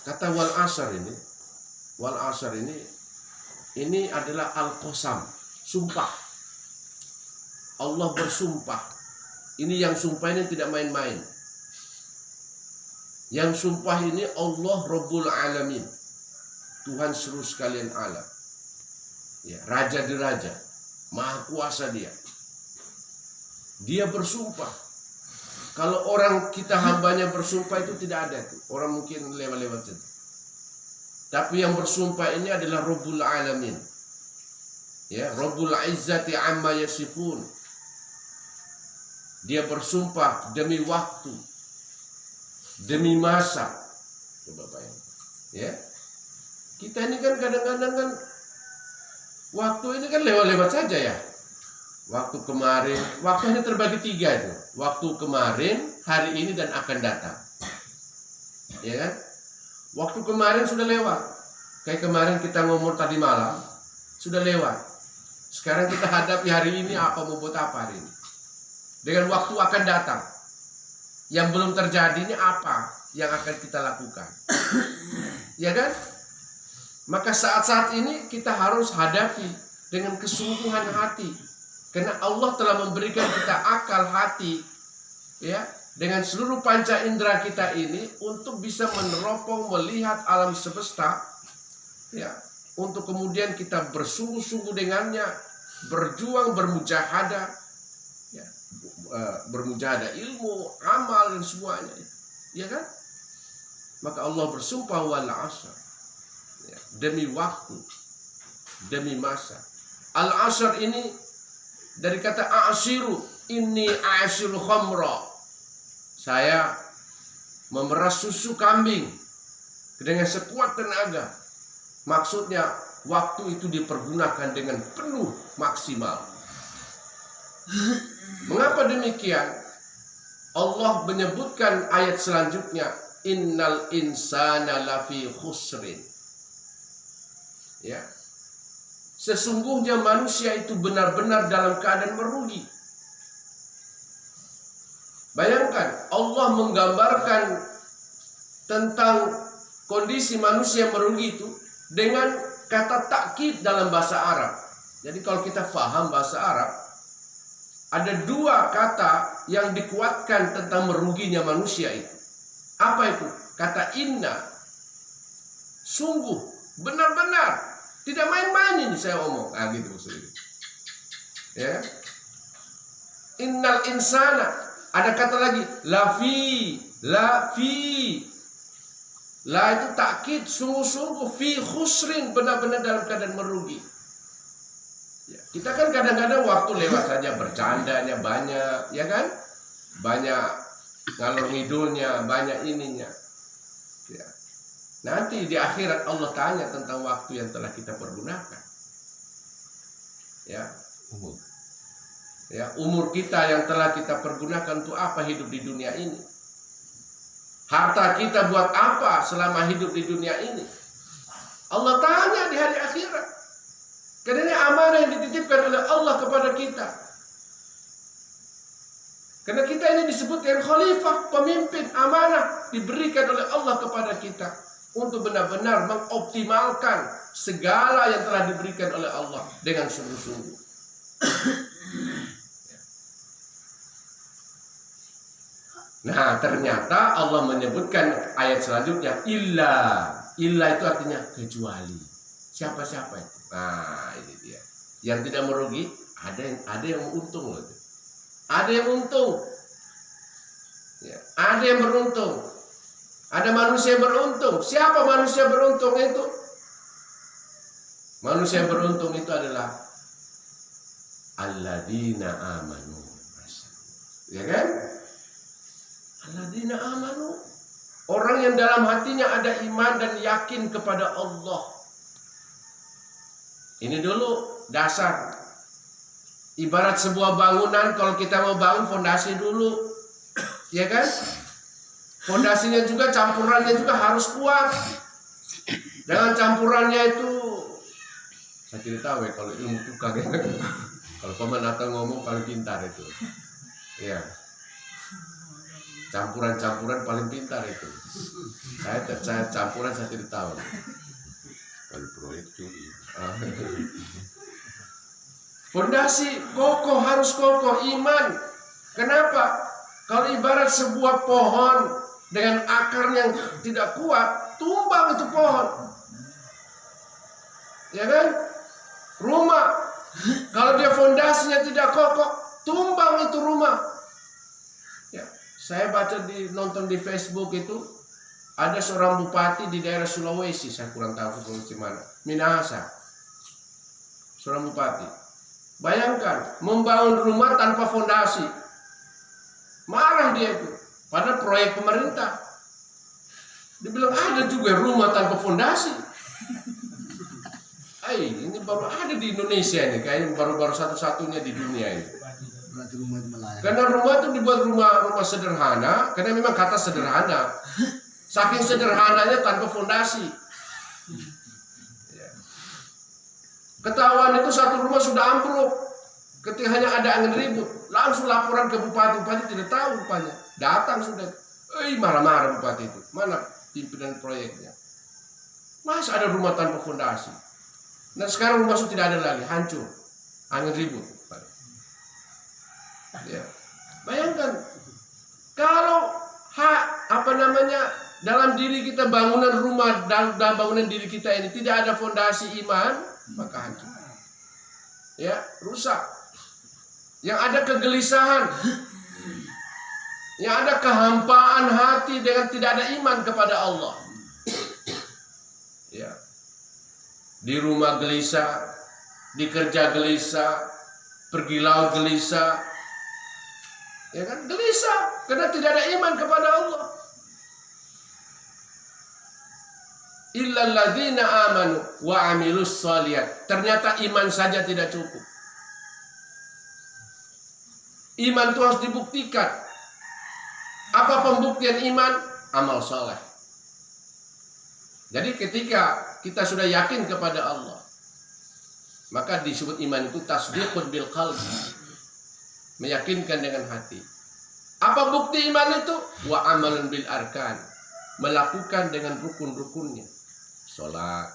Kata wal asr ini adalah al-qasam, sumpah. Allah bersumpah. Ini yang sumpah ini tidak main-main. Yang sumpah ini Allah Rabbul Alamin, Tuhan seluruh sekalian alam. Ya, Raja di Raja, Maha Kuasa dia. Dia bersumpah. Kalau orang kita hambanya bersumpah itu tidak ada tuh. Orang mungkin lewat-lewat saja. Tapi yang bersumpah ini adalah Rabbul Alamin. Ya, Rabbul Izzati amma yasifun. Dia bersumpah demi waktu, demi masa. Coba bayangkan. Ya. Kita ini kan kadang-kadang kan waktu ini kan lewat-lewat saja ya. Waktu kemarin, waktu ini terbagi 3 itu. Waktu kemarin, hari ini dan akan datang. Ya kan? Waktu kemarin sudah lewat. Kayak kemarin kita ngomong tadi malam, sudah lewat. Sekarang kita hadapi hari ini apa mau buat apa hari ini. Dengan waktu akan datang. Yang belum terjadi ini apa yang akan kita lakukan. Ya kan? Maka saat-saat ini kita harus hadapi dengan kesungguhan hati. Karena Allah telah memberikan kita akal hati, ya, dengan seluruh panca indera kita ini untuk bisa meneropong melihat alam semesta, ya, untuk kemudian kita bersungguh-sungguh dengannya, berjuang, bermujahadah, ya, bermujahadah ilmu, amal dan semuanya, ya kan? Maka Allah bersumpah wal asr, ya, demi waktu, demi masa. Al asr ini dari kata asiru, ini asiru khamra. Saya memeras susu kambing dengan sekuat tenaga. Maksudnya waktu itu dipergunakan dengan penuh maksimal. Mengapa demikian? Allah menyebutkan ayat selanjutnya, innal insana lafi khusrin. Ya. Sesungguhnya manusia itu benar-benar dalam keadaan merugi. Bayangkan, Allah menggambarkan tentang kondisi manusia merugi itu dengan kata takkid dalam bahasa Arab. Jadi kalau kita paham bahasa Arab, ada 2 kata yang dikuatkan tentang meruginya manusia itu. Apa itu? Kata inna, sungguh, benar-benar. Tidak main-main ini saya omong. Gitu maksudnya. Ya. Innal insana. Ada kata lagi. Lafi. La itu takkid. Sungguh-sungguh. Fi khusrin. Benar-benar dalam keadaan merugi. Ya. Kita kan kadang-kadang waktu lewat saja. Bercandanya banyak. Ya kan? Banyak ngalor ngidulnya. Banyak ininya. Ya. Nanti di akhirat Allah tanya tentang waktu yang telah kita pergunakan. Ya, umur kita yang telah kita pergunakan untuk apa hidup di dunia ini? Harta kita buat apa selama hidup di dunia ini? Allah tanya di hari akhirat. Karena ini amanah yang dititipkan oleh Allah kepada kita. Karena kita ini disebutkan khalifah, pemimpin, amanah diberikan oleh Allah kepada kita. Untuk benar-benar mengoptimalkan segala yang telah diberikan oleh Allah dengan sungguh-sungguh. Nah, ternyata Allah menyebutkan ayat selanjutnya illa itu artinya kecuali. Siapa-siapa itu? Nah, ini dia. Yang tidak merugi, ada yang untung loh. Ada yang untung. Ya, ada yang beruntung. Ada manusia beruntung. Siapa manusia beruntung itu? Manusia beruntung itu adalah alladzina amanu. Ya kan? Alladzina amanu. Orang yang dalam hatinya ada iman dan yakin kepada Allah. Ini dulu dasar. Ibarat sebuah bangunan, kalau kita mau bangun fondasi dulu. Ya kan? Fondasinya juga, campurannya juga harus kuat. Jangan campurannya itu, saya tidak tahu ya kalau ilmu tukang ya. Kalau paman atau ngomong paling pintar itu. Ya. Campuran-campuran paling pintar itu. Saya campuran saya tidak tahu. Kalau proyek curi. Fondasi kokoh, harus kokoh iman. Kenapa? Kalau ibarat sebuah pohon dengan akarnya yang tidak kuat, tumbang itu pohon. Ya kan? Rumah, kalau dia fondasinya tidak kokoh, tumbang itu rumah. Ya, saya nonton di Facebook itu ada seorang bupati di daerah Sulawesi, saya kurang tahu Sulawesi mana, Minahasa. Seorang bupati. Bayangkan, membangun rumah tanpa fondasi. Marah dia itu. Padahal proyek pemerintah. Dia bilang ada juga rumah tanpa fondasi. Ini baru ada di Indonesia ini. Kayaknya baru satu-satunya di dunia ini. Karena rumah itu dibuat rumah sederhana. Karena memang kata sederhana. Saking sederhananya tanpa fondasi. Ketahuan itu satu rumah sudah ambruk. Ketika hanya ada angin ribut, langsung laporan ke bupati. Bupati tidak tahu rupanya. Datang sudah. Marah-marah bupati itu. Mana pimpinan proyeknya? Masa ada rumah tanpa fondasi? Nah sekarang rumah itu tidak ada lagi, hancur. Angin ribut. Ya. Bayangkan. Kalau dalam diri kita bangunan rumah, dalam bangunan diri kita ini tidak ada fondasi iman, maka hancur. Ya, rusak. Yang ada kegelisahan, yang ada kehampaan hati dengan tidak ada iman kepada Allah. Ya. Di rumah gelisah, di kerja gelisah, pergi laut gelisah. Ya kan? Gelisah karena tidak ada iman kepada Allah. Illal ladzina amanu wa amilus shalihat. Ternyata iman saja tidak cukup. Iman itu harus dibuktikan. Apa pembuktian iman? Amal saleh. Jadi ketika kita sudah yakin kepada Allah, maka disebut iman itu tasdiqun bil qalbi. Meyakinkan dengan hati. Apa bukti iman itu? Wa amalun bil arkan. Melakukan dengan rukun-rukunnya. Sholat,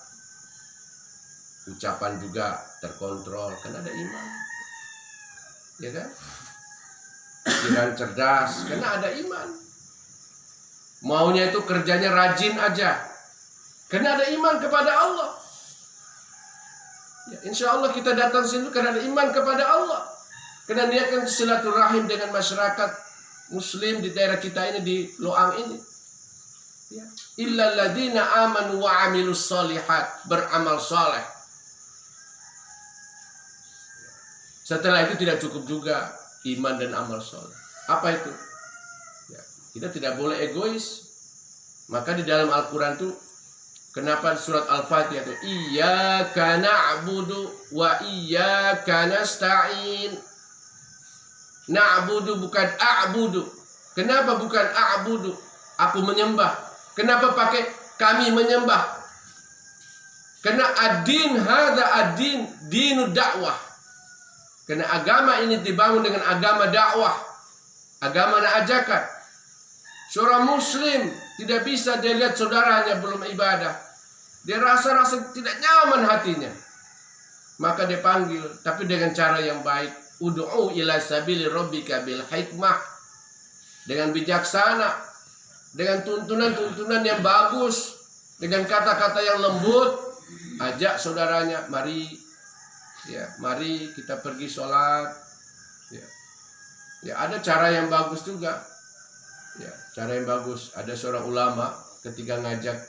ucapan juga terkontrol, karena ada iman. Ya kan? Pikiran cerdas, karena ada iman. Maunya itu kerjanya rajin aja, karena ada iman kepada Allah. Ya, insya Allah kita datang sini karena ada iman kepada Allah. Karena dia akan silaturahim dengan masyarakat Muslim di daerah kita ini, di Loang ini. Ya. Illal ladzina amanu wa amilus shalihat, beramal saleh. Setelah itu tidak cukup juga iman dan amal saleh. Apa itu? Ya, kita tidak boleh egois. Maka di dalam Al-Quran itu, kenapa surat Al-Fatihah itu iyyaka na'budu wa iyyaka nasta'in. Na'budu bukan a'budu. Kenapa bukan a'budu? Aku menyembah. Kenapa pakai kami menyembah? Karena ad-din hadza ad-din dinu dakwah. Karena agama ini dibangun dengan agama dakwah, agama ajakan. Seorang muslim tidak bisa dia lihat saudaranya belum ibadah, dia rasa tidak nyaman hatinya, maka dia panggil, tapi dengan cara yang baik. Ud'u ila sabili rabbika bil hikmah, dengan bijaksana, dengan tuntunan-tuntunan yang bagus, dengan kata-kata yang lembut. Ajak saudaranya, mari, ya, mari kita pergi sholat. Ya, ada cara yang bagus juga. Ya, cara yang bagus. Ada seorang ulama ketika ngajak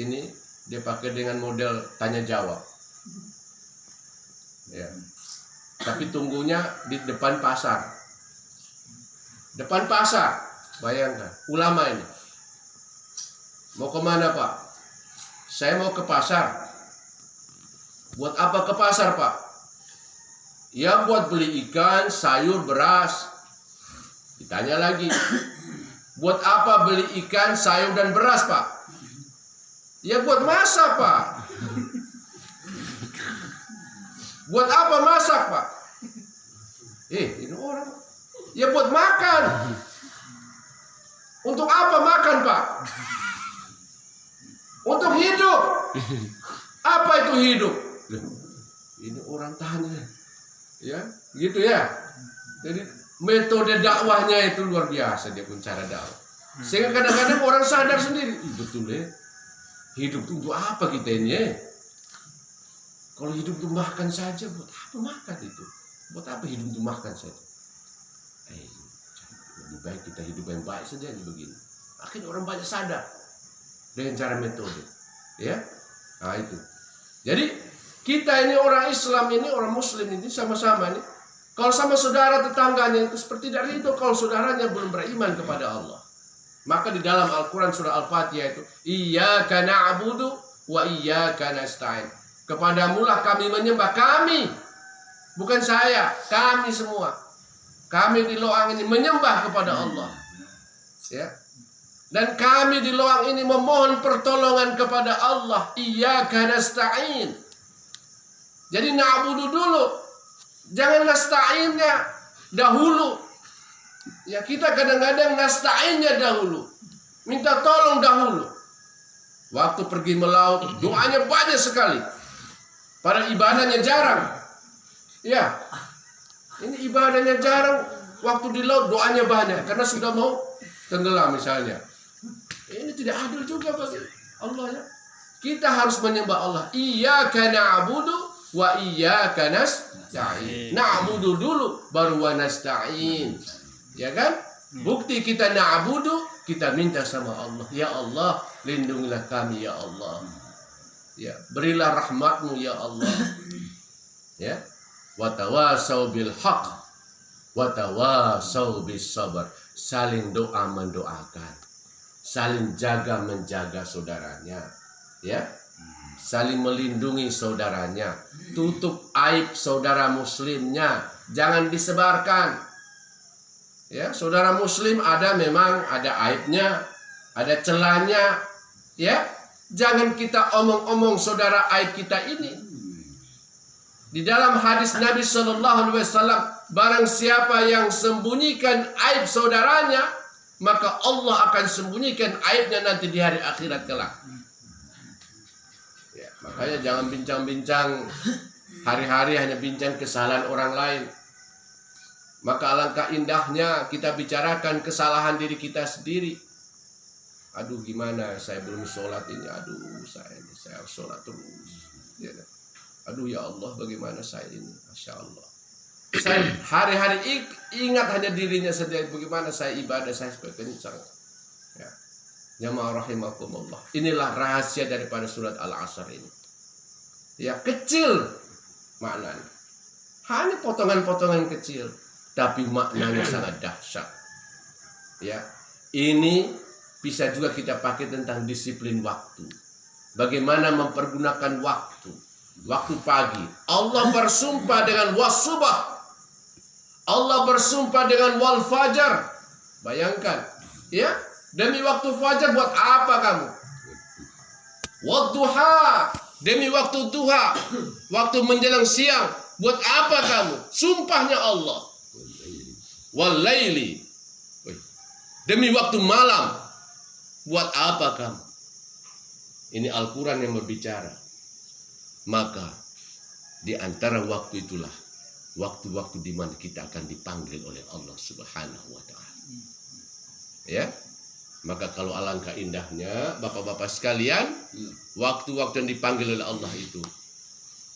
ini, dia pakai dengan model tanya jawab. Ya. Tapi tunggunya di depan pasar. Depan pasar. Bayangkan, ulama ini. Mau kemana Pak? Saya mau ke pasar. Buat apa ke pasar Pak? Ya buat beli ikan, sayur, beras. Ditanya lagi. Buat apa beli ikan, sayur, dan beras Pak? Ya buat masak Pak. Buat apa masak Pak? Ini orang. Ya buat makan. Untuk apa makan, Pak? Untuk hidup. Apa itu hidup? Ini orang tanya. Ya, gitu ya. Jadi metode dakwahnya itu luar biasa, dia pun cara dakwah. Sehingga kadang-kadang orang sadar sendiri, betul ya. Hidup itu untuk apa kita ini ya? Kalau hidup itu makan saja, buat apa makan itu? Buat apa hidup itu makan saja? Lebih baik kita hidup yang baik saja begini. Akhirnya orang banyak sadar dengan cara metode, ya. Nah itu. Jadi kita ini orang Islam ini, orang Muslim ini sama-sama nih. Kalau sama saudara tetangganya itu seperti dari itu, kalau saudaranya belum beriman kepada Allah. Maka di dalam Al-Quran surah Al-Fatihah itu, Iyyaka na'budu wa iyyaka nasta'in. Kepadamulah kami menyembah, kami. Bukan saya, kami semua. Kami di Loang ini menyembah kepada Allah. Ya. Dan kami di Loang ini memohon pertolongan kepada Allah. Iyyaka nasta'in. Jadi na'budu dulu. Jangan nasta'innya dahulu. Ya, kita kadang-kadang nasta'innya dahulu. Minta tolong dahulu. Waktu pergi melaut, doanya banyak sekali. Padahal ibadahnya jarang. Ya. Ini ibadahnya jarang. Waktu di laut doanya banyak karena sudah mau tenggelam misalnya. Ini tidak adil juga bagi Allah ya. Kita harus menyembah Allah. Iyyaka na'budu wa iyyaka nasta'in. Na'budu dulu baru wa nasta'in. Ya kan? Bukti kita na'budu, kita minta sama Allah. Ya Allah, lindungilah kami ya Allah. Ya, berilah rahmatmu ya Allah. Ya. Wa tawasau bil haq wa tawasau bis sabar. Saling doa mendoakan, saling jaga menjaga saudaranya, ya, saling melindungi saudaranya, tutup aib saudara muslimnya, jangan disebarkan. Ya, saudara muslim memang ada aibnya, ada celahnya, ya, jangan kita omong-omong saudara aib kita ini. Di dalam hadis Nabi Shallallahu Alaihi Wasallam, barang siapa yang sembunyikan aib saudaranya, maka Allah akan sembunyikan aibnya nanti di hari akhirat kelak. Ya, makanya jangan bincang-bincang hari-hari hanya bincang kesalahan orang lain. Maka alangkah indahnya kita bicarakan kesalahan diri kita sendiri. Aduh gimana saya belum sholat ini, aduh saya harus sholat terus. Ya, aduh ya Allah bagaimana saya ini, Masya Allah. Saya hari-hari ingat hanya dirinya sendiri, bagaimana saya ibadah saya seperti kencang. Ya. Jamaah rahimakumullah. Inilah rahasia daripada surat Al-Asr ini. Ya, kecil maknanya. Hanya potongan-potongan kecil, tapi maknanya sangat dahsyat. Ya. Ini bisa juga kita pakai tentang disiplin waktu. Bagaimana mempergunakan waktu. Waktu pagi, Allah bersumpah dengan was-subah. Allah bersumpah dengan wal fajar. Bayangkan, ya, demi waktu fajar buat apa kamu? Wadduha, demi waktu duha, waktu menjelang siang, buat apa kamu? Sumpahnya Allah. Wal laili, demi waktu malam, buat apa kamu? Ini Al-Quran yang berbicara. Maka di antara waktu itulah waktu-waktu di mana kita akan dipanggil oleh Allah Subhanahu wa taala. Ya. Maka kalau alangkah indahnya Bapak-bapak sekalian, waktu-waktu yang dipanggil oleh Allah itu.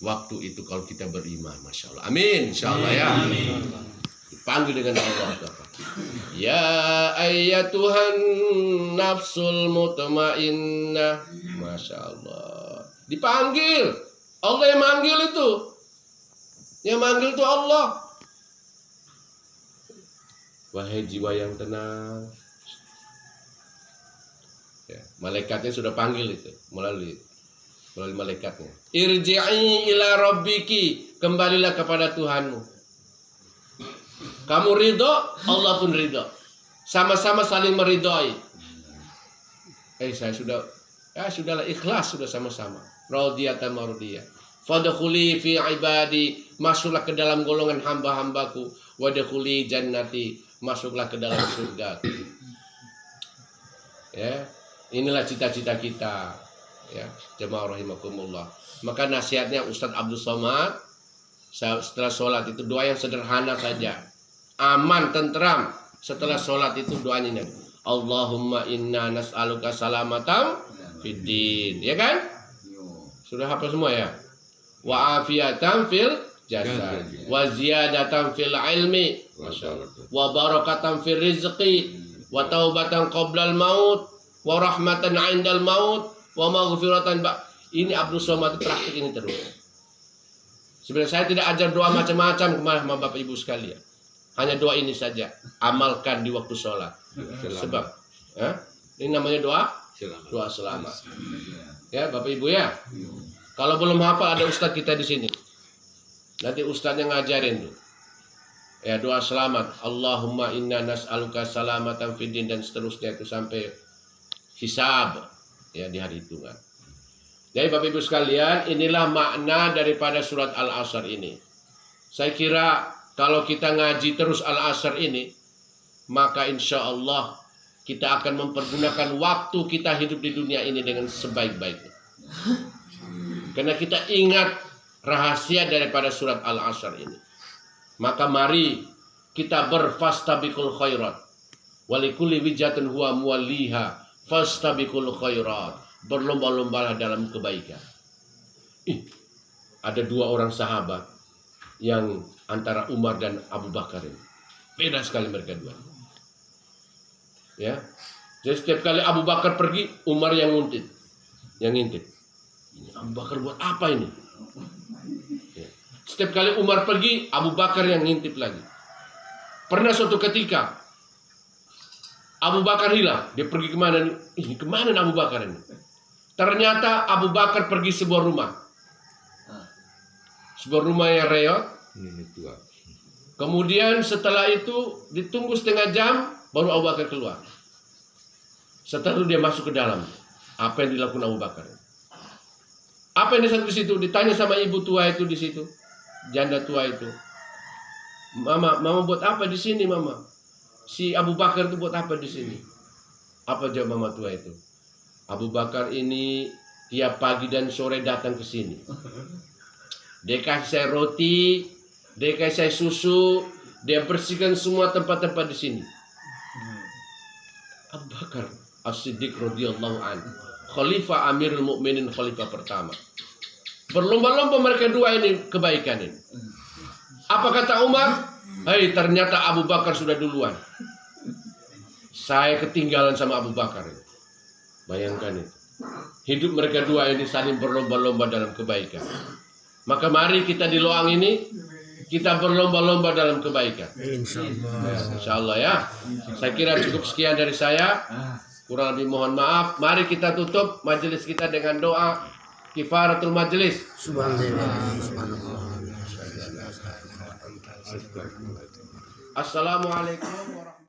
Waktu itu kalau kita beriman, Masya Allah. Amin, insyaallah ya. Amin. Dipanggil dengan Allah. Ya ayyatuhan nafsul mutmainnah. Masya Allah. Dipanggil. Allah yang manggil itu. Yang manggil itu Allah. Wahai jiwa yang tenang. Ya, malaikatnya sudah panggil itu melalui malaikatnya. Irji'i ila rabbiki, kembalilah kepada Tuhanmu. Kamu ridho, Allah pun ridho. Sama-sama saling meridhoi. Saya sudahlah ikhlas, sudah sama-sama. Radiyatan mardiyah. Fadkhuli fi ibadi, masuklah ke dalam golongan hamba-hambaku. Wadkhuli jannati, masuklah ke dalam surga. Ya, inilah cita-cita kita. Ya, jemaah rahimakumullah. Maka nasihatnya Ustadz Abdul Somad setelah sholat itu doa yang sederhana saja, aman, tentram. Setelah sholat itu doanya ini, Allahumma inna nas'aluka salamatam fiddin, ya kan? Sudah hafal semua ya? Wa afiatan fil jasad, wa ziyadatan fil ilmi, wa barakatan fil rizqi, wa taubatan qoblal maut, wa rahmatan indal maut, wa maghfiratan Ini Abdul Somad praktik ini terus. Sebenarnya saya tidak ajar doa macam-macam sama Bapak Ibu sekalian. Hanya doa ini saja, amalkan di waktu sholat. Sebab ini namanya doa selamat. Ya Bapak Ibu ya. Kalau belum hafal ada ustadz kita di sini. Nanti ustadznya ngajarin tuh. Ya doa selamat. Allahumma inna nas'aluka salamatan fiddin dan seterusnya itu sampai hisab ya di hari hitungan. Jadi Bapak Ibu sekalian, inilah makna daripada surat Al-Asr ini. Saya kira kalau kita ngaji terus Al-Asr ini, maka insya Allah kita akan mempergunakan waktu kita hidup di dunia ini dengan sebaik-baiknya. Karena kita ingat rahasia daripada surat Al-Asr ini. Maka mari kita berfastabiqul khairat. Walikulli wijatun huwa muwalliha fastabiqul khairat. Berlomba-lombalah dalam kebaikan. Ada dua orang sahabat yang antara Umar dan Abu Bakar ini. Beda sekali mereka dua. Ya. Jadi setiap kali Abu Bakar pergi, Umar yang ngintip. Ini Abu Bakar buat apa ini? Ya. Setiap kali Umar pergi, Abu Bakar yang ngintip lagi. Pernah suatu ketika Abu Bakar hilang. Dia pergi kemana nih? Kemana Abu Bakar ini? Ternyata Abu Bakar pergi sebuah rumah. Sebuah rumah yang reot. Kemudian setelah itu ditunggu setengah jam baru Abu Bakar keluar. Setelah itu dia masuk ke dalam. Apa yang dilakukan Abu Bakar? Apa yang di situ? Ditanya sama ibu tua itu di situ. Janda tua itu. Mama buat apa di sini, Mama? Si Abu Bakar itu buat apa di sini? Apa jawab mama tua itu? Abu Bakar ini tiap pagi dan sore datang ke sini. Dia kasih saya roti, dia kasih saya susu, dia bersihkan semua tempat-tempat di sini. Abu Bakar As-Siddiq radhiyallahu anhu, Khalifah Amirul Mukminin, khalifah pertama. Berlomba-lomba mereka dua ini kebaikan ini. Apa kata Umar? Hei, ternyata Abu Bakar sudah duluan. Saya ketinggalan sama Abu Bakar ini. Bayangkan itu. Hidup mereka dua ini saling berlomba-lomba dalam kebaikan. Maka mari kita di Loang ini kita berlomba-lomba dalam kebaikan. Insya Allah ya. Saya kira cukup sekian dari saya. Kurang lebih mohon maaf. Mari kita tutup majelis kita dengan doa kifaratul majelis. Assalamualaikum warahmatullahi wabarakatuh.